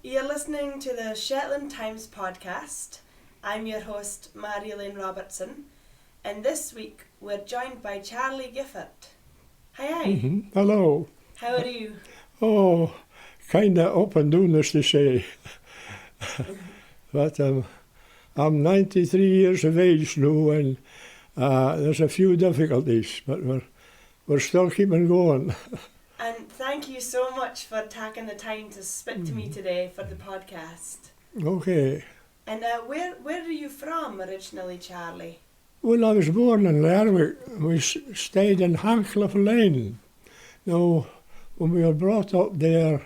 You're listening to the Shetland Times podcast. I'm your host, Marjolein Robertson, and this week we're joined by Charlie Gifford. Hi. Hello. How are you? Oh, kind of up and down, as they say. But I'm 93 years of age now, and there's a few difficulties, but we're still keeping going. And thank you so much for taking the time to speak to me today for the podcast. Okay. And where are you from originally, Charlie? Well, I was born in Lerwick. We stayed in Handcliffe Lane. Now, when we were brought up there,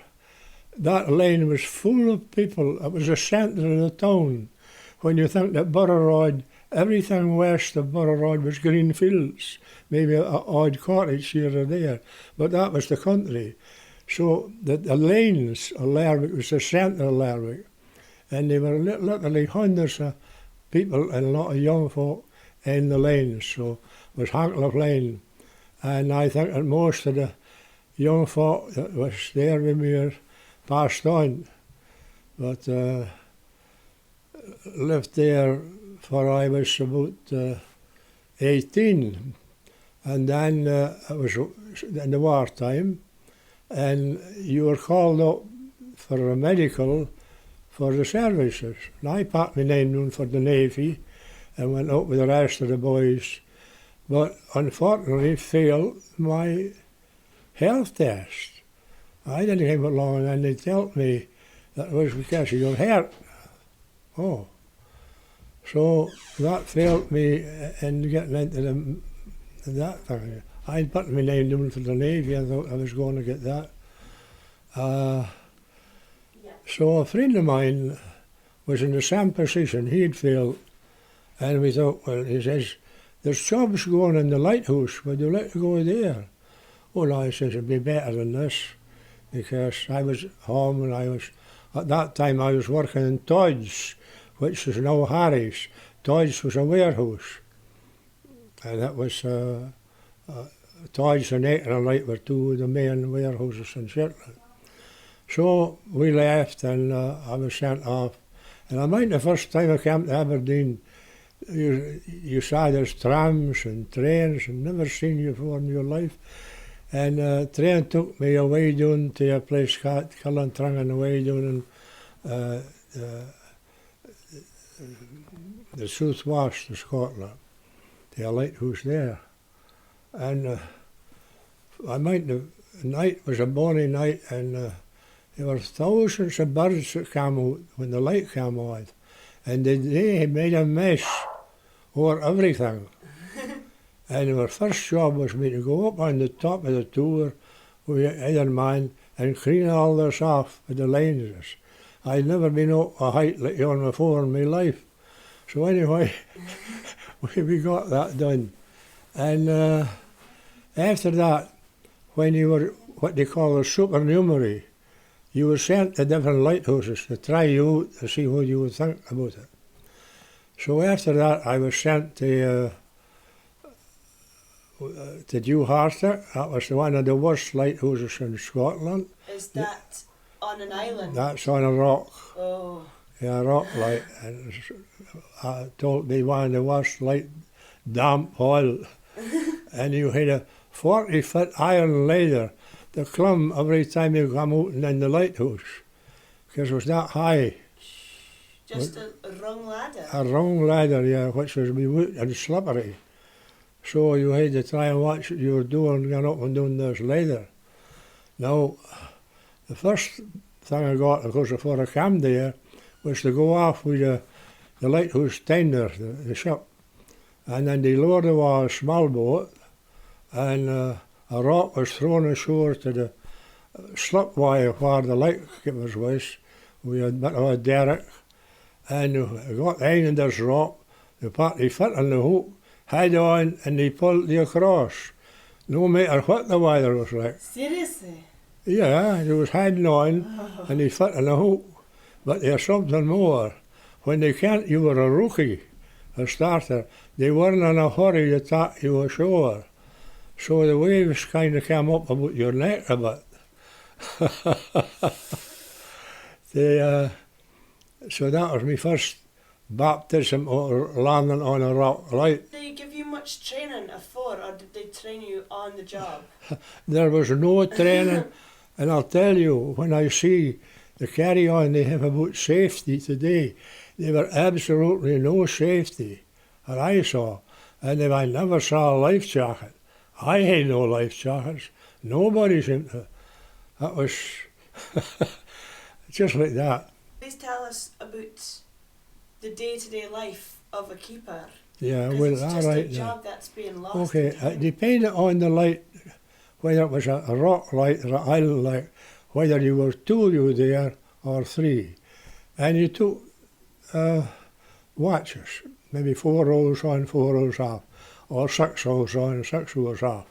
that lane was full of people. It was the centre of the town. When you think that Borough Road, everything west of Borough Road was green fields, maybe an odd cottage here or there, but that was the country. So the lanes of Lerwick was the centre of Lerwick, and there were literally hundreds of people and a lot of young folk in the lanes. So it was Handcliffe Lane, and I think that most of the young folk that was there when we were passed on, but lived there for I was about 18, and then it was in the wartime, and you were called up for a medical for the services. And I packed my name down for the Navy and went up with the rest of the boys, but unfortunately failed my health test. I didn't have it long, and then they told me that it was because of your heart. Oh. So that failed me in getting into that thing. I'd put my name down for the Navy. I thought I was going to get that. So a friend of mine was in the same position. He'd failed. And we thought, well, he says, there's jobs going in the Lighthouse. Would you like to go there? Well, I says, it'd be better than this, because I was home and at that time I was working in Todd's, which is now Harry's. Todd's was a warehouse, and that was Todd's and Aiken Light were two of the main warehouses in Shetland. So we left, and I was sent off. And I mind the first time I came to Aberdeen, you saw there's trams and trains, and never seen you before in your life. And train took me away down to a place called Cullentrang, away down in the southwest of Scotland, to a lighthouse there. And I mind the night was a bonny night, and there were thousands of birds that came out when the light came on, and they had made a mess over everything. And our first job was me to go up on the top of the tower with the other man and clean all this off with the lenses. I'd never been up a height like on before in my life. So anyway, we got that done. And after that, when you were what they call a supernumerary, you were sent to different lighthouses to try you out to see what you would think about it. So after that, I was sent to Gifford. That was one of the worst lighthouses in Scotland. Is that on an island? That's on a rock. Oh. Yeah, a rock light. And told me one of the worst light, damp oil. And you had a 40-foot iron ladder to climb every time you come out and in the lighthouse, because it was that high. Just a rung ladder? A rung ladder, yeah, which was wood and slippery. So you had to try and watch what you were doing, going up and down this ladder. Now, the first thing I got, of course, before I came there, was to go off with the lighthouse tender, the ship. And then they lowered a small boat, and a rock was thrown ashore to the slip wire where the lightkeepers was. We had a bit of a derrick, and we got the end of this rock, they put the foot on the hook, head on, and they pulled you across, no matter what the weather was like. Seriously? Yeah, it was heading on, and they foot on the hook. But there's something more. When they can't, you were a rookie, a starter. They weren't in a hurry to take you ashore. So the waves kind of came up about your neck a bit. So that was my first baptism or landing on a rock light. Did they give you much training afore, or did they train you on the job? There was no training, and I'll tell you, when I see the carry-on they have about safety today, there were absolutely no safety that I saw, and I never saw a life jacket. I had no life jackets. Nobody seemed to. That was just like that. Please tell us about the day-to-day life of a keeper. Yeah, 'Cause well, it's all just right a then. job that's being lost. Okay, in time. it depended on the light, whether it was a rock light or an island light, whether you were two there or three. And you took watches, maybe 4 hours on, 4 hours off, or 6 hours on, 6 hours off.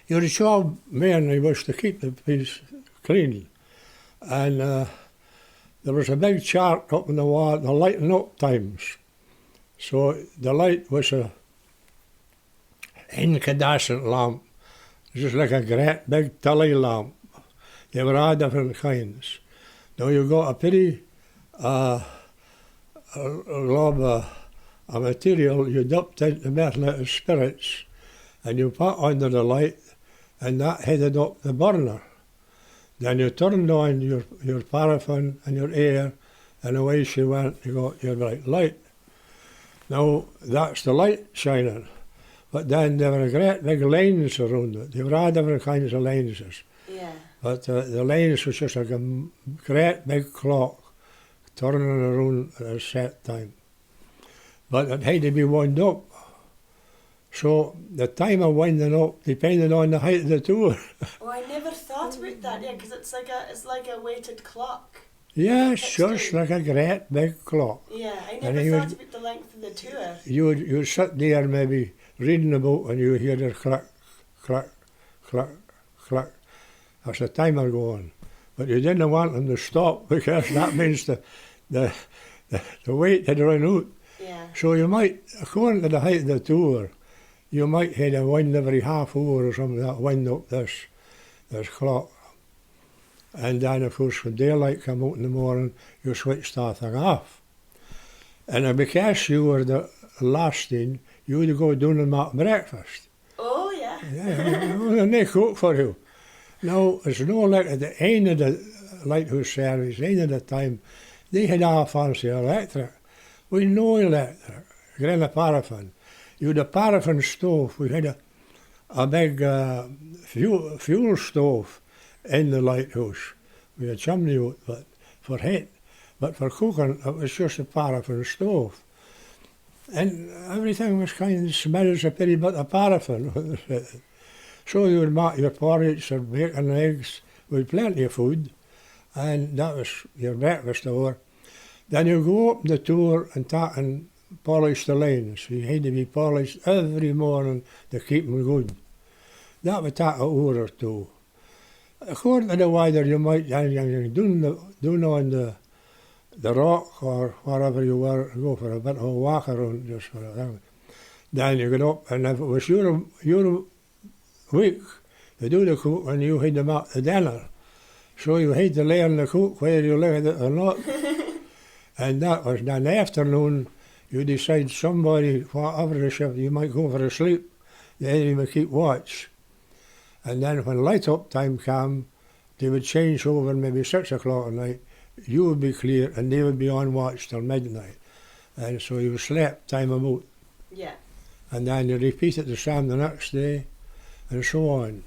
Your job mainly was to keep the place clean. And there was a big chart up on the wall, the lighting up times. So the light was a incandescent lamp, just like a great big tully lamp. They were all different kinds. Now you got a pretty glob of material you dipped into methylated spirits and you put under the light, and that headed up the burner. Then you turned on your paraffin and your air, and away she went, you got your bright light. Now, that's the light shining. But then there were great big lines around it. There were all different kinds of lenses. Yeah. But the lens was just like a great big clock turning around at a set time. But it had to be wound up. So the time of winding up depended on the height of the tour. Oh, I never thought about that. Yeah, because it's like a weighted clock. Yes, Fixed just out. like a great big clock. Yeah, I And never he thought would- about the length of the tour. You'd sit there maybe reading about and you hear the click, click, click, click. That's the timer going. But you didn't want them to stop because that means the weight had run out. Yeah. So you might, according to the height of the tour, you might have a wind every half hour or something, that wind up this clock. And then, of course, when daylight come out in the morning, you switched that thing off. And because you were the last thing, you would go down and make breakfast. Oh, yeah. Yeah, and they cook for you. Now, it's no like at the end of the lighthouse service, the end of the time, they had all fancy electric. We no electric, grain of paraffin. You had a paraffin stove. We had a big fuel stove in the lighthouse. We had a chimney out, but for heat. But for cooking, it was just a paraffin stove. And everything was kind of smells a pretty bit of paraffin. So you would make your porridge or bacon and eggs with plenty of food, and that was your breakfast hour. Then you go up the tour and polish the lines. You had to be polished every morning to keep them good. That would take an hour or two. According to the weather, you might down on the rock or wherever you were, go for a bit of a walk around just for a thing. Then you get up, and if it was your week to do the cook, and you had to make the dinner. So you had to learn the cook whether you liked it or not. And that was then afternoon, you decide somebody, whatever the shift, you might go for a sleep, the enemy would keep watch. And then when light up time came, they would change over maybe 6 o'clock at night, you would be clear and they would be on watch till midnight. And so you slept time about. Yeah. And then you repeat it the same the next day, and so on.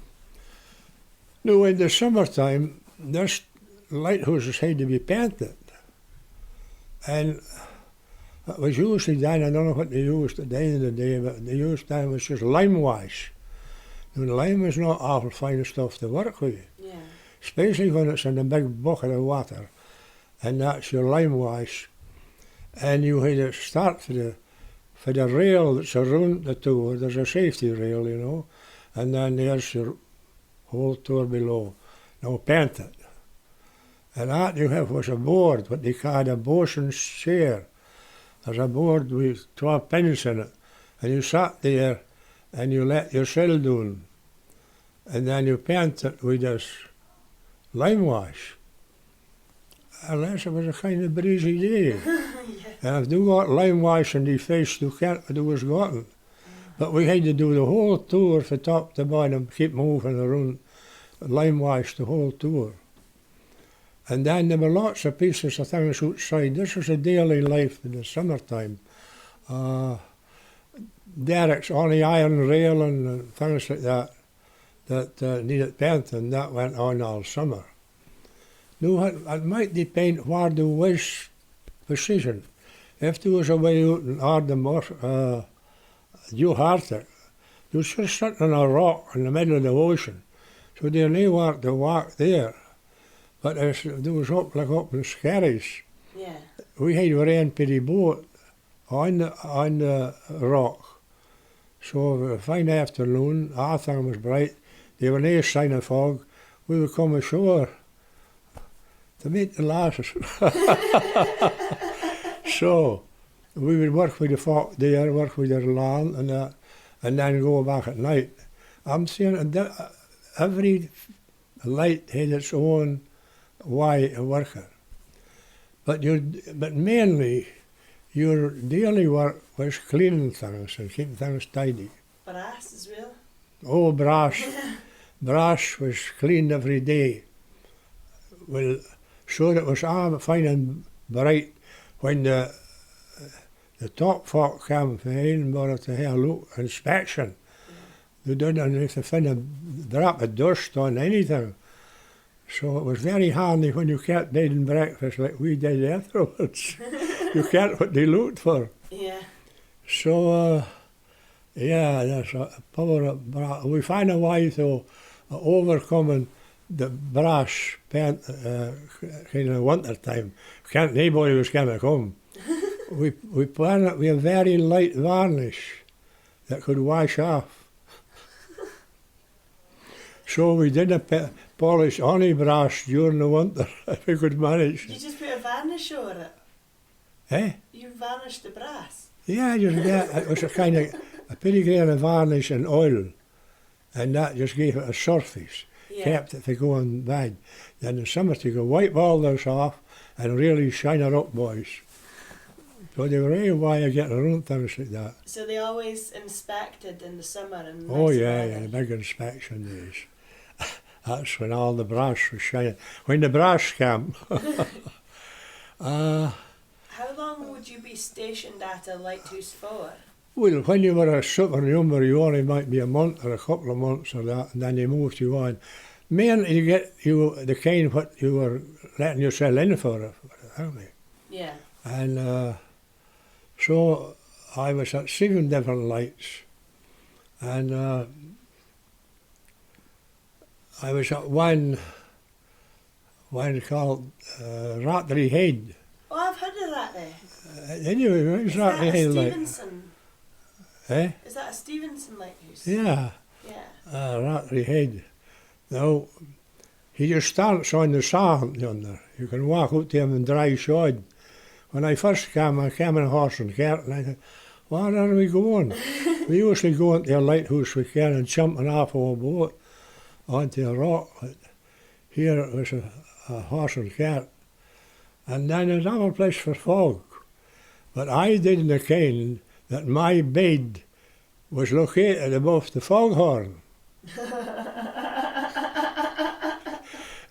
Now in the summertime, this lighthouses had to be painted. And it was usually done, I don't know what they used at the end of the day, but they used then was just lime wash. Now lime is not awful fine stuff to work with, Yeah. especially when it's in a big bucket of water, and that's your lime wash. And you had to start for the rail that's around the tour, there's a safety rail, you know, and then there's your whole tour below. Now paint it. And that you have was a board, what they called a bosun's chair. There's a board with 12 pins in it, and you sat there and you let your sail down, and then you paint it with this lime wash. unless it was a kind of breezy day. Yeah. And if you got lime wash in the face, you can't do was gotten. But we had to do the whole tour from top to bottom, keep moving around, lime wash the whole tour. And then there were lots of pieces of things outside. This was a daily life in the summertime. Derricks on the iron railing and things like that needed painting. That went on all summer. Now, it might depend where there was position. If there was a way out in Ardmore, New Arctic, there was just sitting on a rock in the middle of the ocean. So they knew where to walk there. But there was up in Skerries. Yeah. We had our own pretty boat on the rock. So a fine afternoon, our thing was bright, there were no sign of fog, we would come ashore to meet the lasses. So we would work with the folk there, work with their land and then go back at night. I'm saying that every light had its own way of working. But mainly your daily work was cleaning things and keeping things tidy. Brass as well. Oh, brass. Brass was cleaned every day. Well, so that it was all fine and bright when the top folk came from Edinburgh to have a look, inspection. They didn't have to find a drop of dust on anything. So it was very handy when you kept bed and breakfast like we did afterwards. You kept what they looked for. Yeah. So, yeah, that's a power of brass. We find a way to overcoming the brass paint kind of winter time. Nobody was going to come. we planned it with a very light varnish that could wash off. So we didn't polish any brass during the winter if we could manage. Did you just put a varnish over it? Eh? You varnished the brass? Yeah, it was a kind of a pretty grain of varnish and oil, and that just gave it a surface, kept it from going bad. Then in summer you could wipe all this off and really shine it up, boys. So they were a way of getting around things like that. So they always inspected in the summer and Oh yeah, the big inspection days. That's when all the brass was shining. When the brass came. How long would you be stationed at a lighthouse for? Well, when you were a supernumber, you only might be a month or a couple of months or that, and then they moved you on. Mainly you get the kind what you were letting yourself in for, haven't they? Yeah. And so I was at 7 different lights, and I was at one called Rattery Head. Oh, I've heard of that there. Anyway, it was Rattery Head light. Stevenson? Eh? Is that a Stevenson lighthouse? Yeah. Yeah. Rattery Head. Now, he just starts on the sand yonder. You can walk out to him in dry shod. When I first came, I came in a horse and cart, and I thought, where are we going? We usually go into a lighthouse we can and jumping off of a boat onto a rock. But here it was a horse and cart. And then there's another place for fog. But I didn't ken that my bed was located above the foghorn.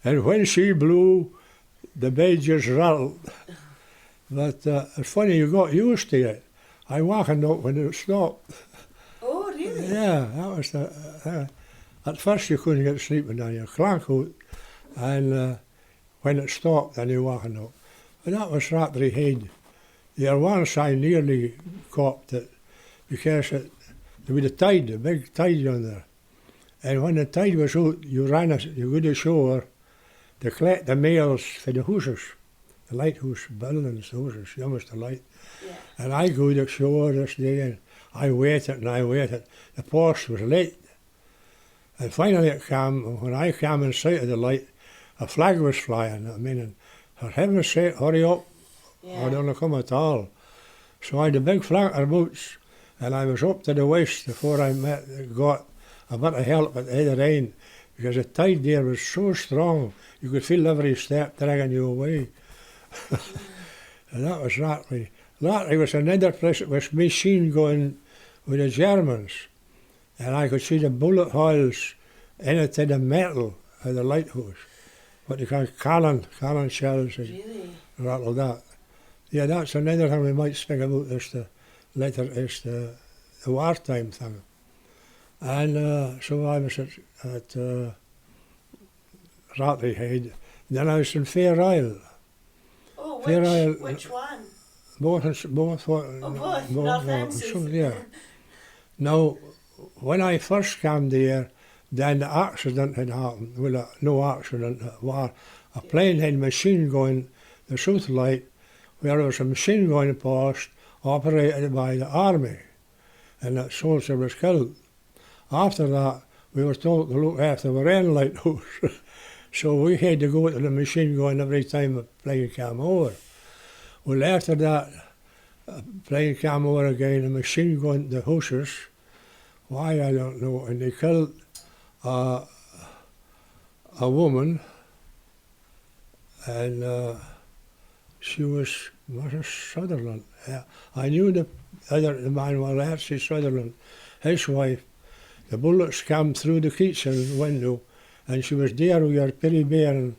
And when she blew, the bed just rattled. But it's funny, you got used to it. I wakened up when it stopped. Oh, really? Yeah, that was the... at first you couldn't get sleep, and then you clank out, and when it stopped, then you wakened up. And that was Rattery Head. There once I nearly copped it, because there was a tide, a big tide on there. And when the tide was out, you go to shore to collect the mails for the houses, the lighthouse buildings, the houses, you must have light. Yeah. And I go to shore this day, and I waited and I waited. The post was late. And finally it came, when I came in sight of the light, a flag was flying. I mean, and for heaven's sake, hurry up, Yeah. I don't come at all. So I had a big flanker boots, and I was up to the waist before I got a bit of help at the other end, because the tide there was so strong, you could feel every step dragging you away. And that was Ratley. Ratley was another place that was machine going with the Germans. And I could see the bullet holes in it in the metal of the lighthouse. What they call cannon shells and Really? rattle that. Yeah, that's another thing we might speak about is the wartime thing. And so I was at Ratley Head. Then I was in Fair Isle. Oh, Fair Isle, which one? both. Both. Northampton. Yeah. Now, when I first came there, then the accident had happened. Well, no accident, a plane had machine going, the South Light, where there was a machine going past, operated by the army, and that soldier was killed. After that, we were told to look after our own lighthouse, so we had to go to the machine going every time a plane came over. Well, after that, a plane came over again, the machine going to the houses. Why, I don't know, and they killed a woman, and she was Sutherland. Yeah. I knew the man was actually Sutherland, his wife. The bullets came through the kitchen window, and she was there with her Perry Bairn,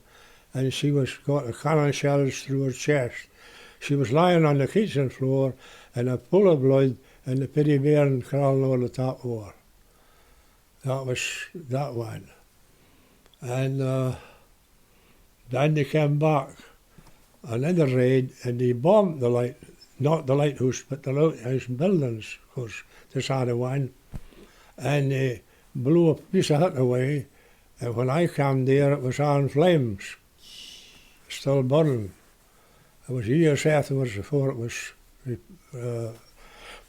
and she was got a cannon shells through her chest. She was lying on the kitchen floor, and a pool of blood, and the Perry Bairn crawling over the top of her. That was that one. And then they came back, another raid, and they bombed the not the lighthouse, but the lighthouse buildings, of course, this had a one. And they blew a piece of it away, and when I came there, it was on flames, still burning. It was years afterwards before it was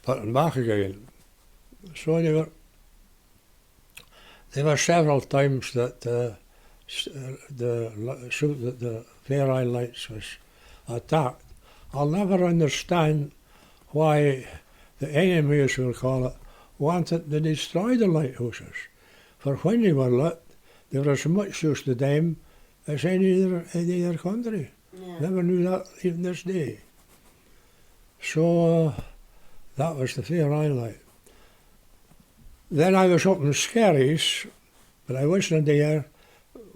put back again. So there were several times that the Fair Isle Lights was attacked. I'll never understand why the enemy, as we'll call it, wanted to destroy the lighthouses. For when they were lit, they were as much use to them as any other country. Yeah. Never knew that even this day. So that was the Fair Isle Light. Then I was up in Skerries, but I wasn't there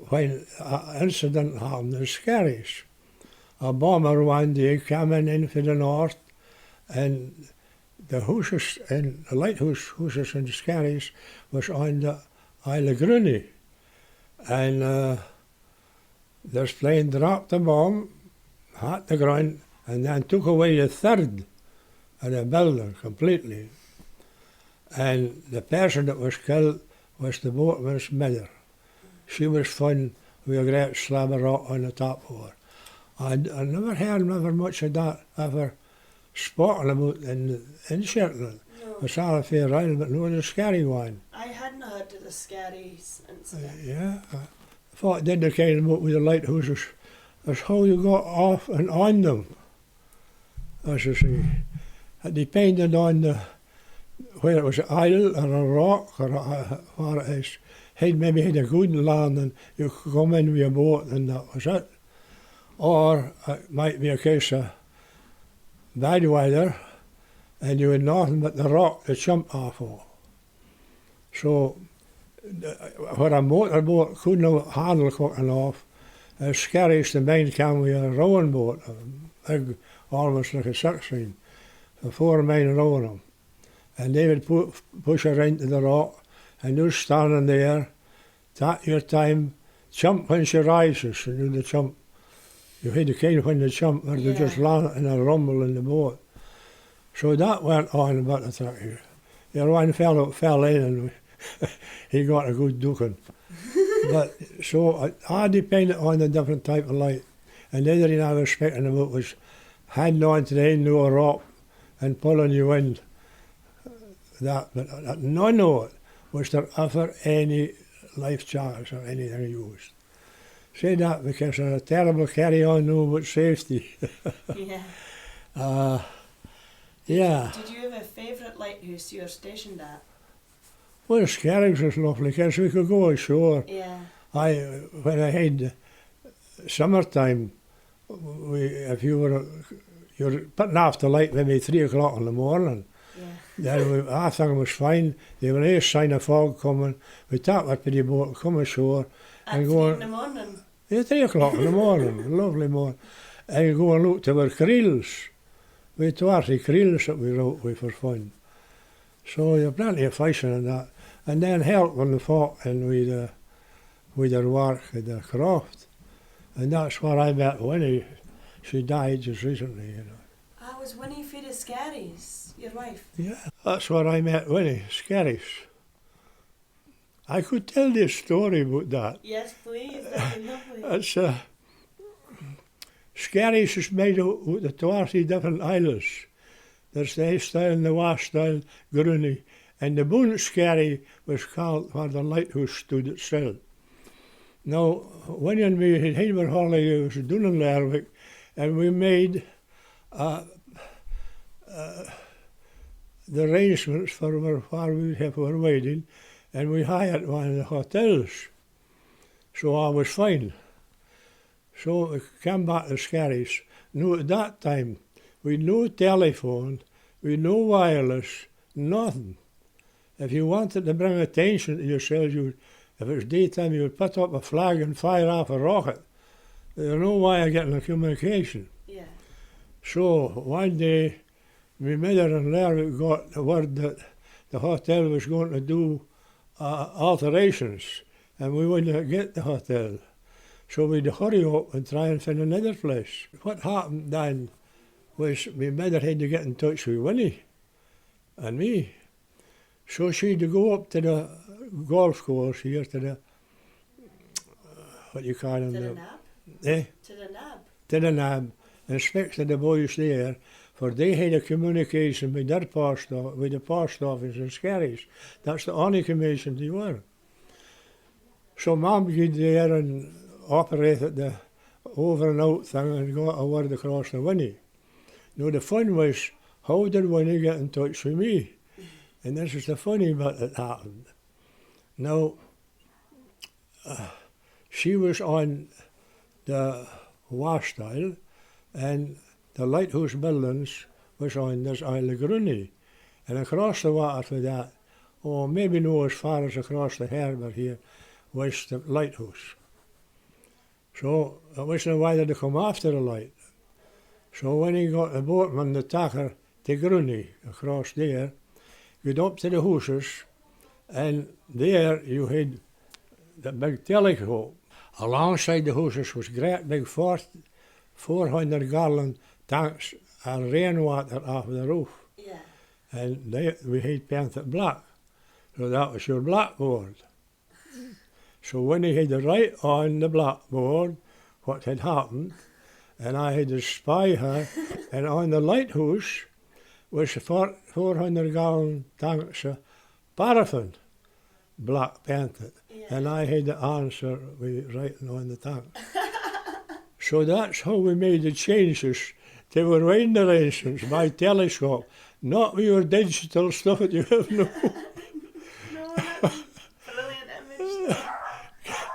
when an incident happened in Skerries. A bomber one day came in from the north, and the houses in the lighthouse houses in Skerries was on the Isle of Gruny, and this plane dropped the bomb, hit the ground, and then took away a third of the building completely. And the person that was killed was the boatman's mother. She was found with a great slab of rock on the top of her. I never heard much of that ever spoken about in Shetland. No. It's all a Fair Isle, but no, the scary one. I hadn't heard of the scary incident. Yeah, I thought it did the kind of about with the lighthouses. That's how you got off and on them, as you see. It depended on whether it was an isle or a rock or what it is. Maybe had a good land and you could come in with a boat and that was it. Or it might be a case of bad weather and you had nothing but the rock to jump off of. So where a motorboat couldn't handle cutting off, as scary as the main came with a rowing boat, a big, almost like a 16, the 4 men rowing them. And they would push her into the rock, and you standing there, take your time, jump when she rises, and you the jump. You had to kind of when they jump, or they just land in a rumble in the boat. So that went on about the track. The one fellow fell in, and he got a good ducking. But so it all depended on the different type of light. And the other thing I was speaking about was hanging on to the end of a rope and pulling you in. That, but none of it was there ever any life jackets or anything used. Say that because there's a terrible carry-on now about safety. Yeah. Yeah. Did you have a favourite lighthouse you were stationed at? Well, Skerries was lovely because we could go ashore. Yeah. When I had summertime, if you're putting off the light maybe 3 o'clock in the morning. Yeah. Then I think it was fine. They were a sign of fog coming. We thought we'd be able to come ashore At and 3 go in the morning. Yeah, 3 o'clock in the morning, lovely morning. And go and look to our krills. We had 20 krills that we wrote with for fun. So there plenty of fishing and that. And then help on the fort and with her work at the craft. And that's where I met Winnie. She died just recently, you know. I was Winnie for the Scaries, your wife. Yeah, that's where I met Winnie, Scaries. I could tell this story about that. Yes, please. That'd be lovely. It's Scaries is made out of the 20 different islands. There's the East Island, the West Island, Groenie. And the Boone Scarry was called where the lighthouse stood itself. Now, Winnie and me had had our holidays down in Lerwick, and we made the arrangements for where we would have our wedding, and we hired one of the hotels. So I was fine. So we came back to Scarries. Now at that time, we'd no telephone, we'd no wireless, nothing. If you wanted to bring attention to yourself, if it was daytime, you would put up a flag and fire off a rocket. There was no way of getting a communication. Yeah. So one day, my mother and Larry got the word that the hotel was going to do alterations, and we wouldn't get the hotel. So we'd hurry up and try and find another place. What happened then was my mother had to get in touch with Winnie and me. So she'd go up to the golf course here, to the, what you call them? To the nab? Eh? To the nab. To the nab, and speak to the boys there, for they had a communication with their with the post office in Scarries. That's the only communication they were. So Mum got there and operated the over and out thing and got a word across to Winnie. Now the fun was, how did Winnie get in touch with me? And this is the funny bit that happened. Now, she was on the West Isle, and the Lighthouse buildings was on this Isle of Groenie. And across the water for that, maybe no as far as across the harbour here, was the Lighthouse. So it wasn't whether to come after the light. So when he got the boatman to take her to Groenie, across there, got up to the houses, and there you had the big telescope. Alongside the houses was great big 400-gallon tanks of rainwater off the roof. Yeah. And we had painted black. So that was your blackboard. So when he had to write on the blackboard what had happened, and I had to spy her, and on the lighthouse was 400-gallon tanks of paraffin, black painted. Yeah. And I had the answer with writing on the tank. So that's how we made the changes to our wedding arrangements by telescope, not with your digital stuff that you have now. No, that's brilliant image.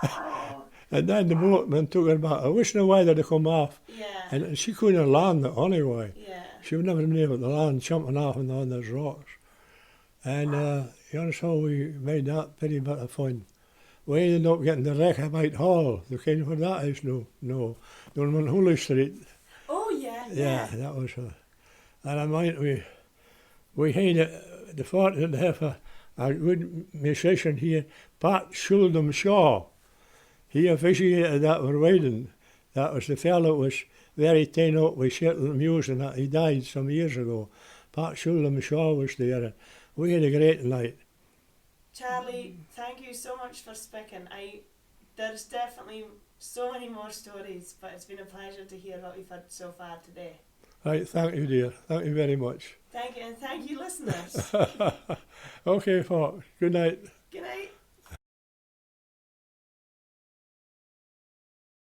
Oh. And then the boatman took her back. I wish no weather to come off. Yeah. And she couldn't land it anyway. Yeah. She would never been able to land jumping off and on those rocks. And that's how we made that pretty bit of fun. We ended up getting the Rechabite Hall. You know where that is? No. Down on Hooley Street. Oh, yeah. Yeah, that was and I mind we had the fortune to have a good musician here, Pat Shuldham Shaw. He officiated at our wedding. That was the fellow who was very taken up with Shetland music, and he died some years ago. Pat Shuldham Shaw was there, and we had a great night. Charlie, thank you so much for speaking. There's definitely so many more stories, but it's been a pleasure to hear what we've had so far today. Right, thank you, dear. Thank you very much. Thank you, and thank you, listeners. Okay, folks. Good night. Good night.